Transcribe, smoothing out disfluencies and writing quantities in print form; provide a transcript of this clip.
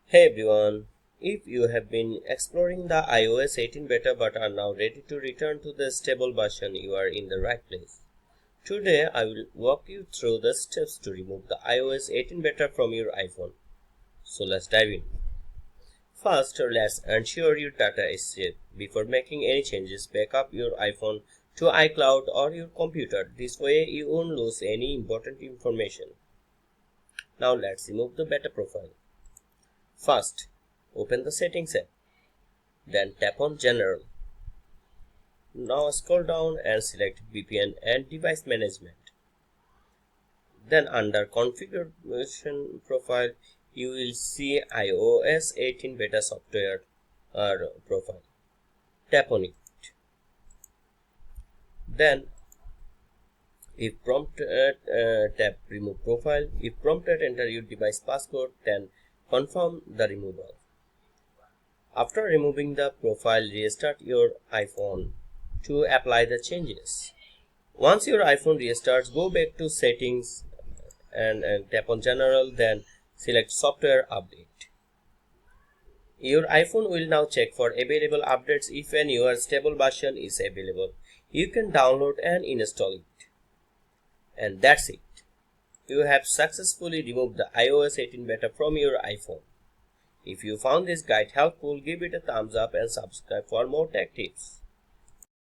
Hey everyone, if you have been exploring the iOS 18 beta but are now ready to return to the stable version, you are in the right place. Today I will walk you through the steps to remove the iOS 18 beta from your iPhone. So let's dive in. First, let's ensure your data is safe. Before making any changes, back up your iPhone to iCloud or your computer. This way you won't lose any important information. Now let's remove the beta profile. First, open the Settings app. Then tap on General. Now scroll down and select VPN and Device Management. Then under Configuration Profile, you will see iOS 18 Beta Software profile. Tap on it. Then, if prompted, tap Remove Profile. If prompted, enter your device passcode, then confirm the removal. After removing the profile, restart your iPhone to apply the changes. Once your iPhone restarts, go back to Settings and tap on General, then select Software Update. Your iPhone will now check for available updates. If a newer stable version is available, you can download and install it. And that's it. You have successfully removed the iOS 18 beta from your iPhone. If you found this guide helpful, give it a thumbs up and subscribe for more tech tips.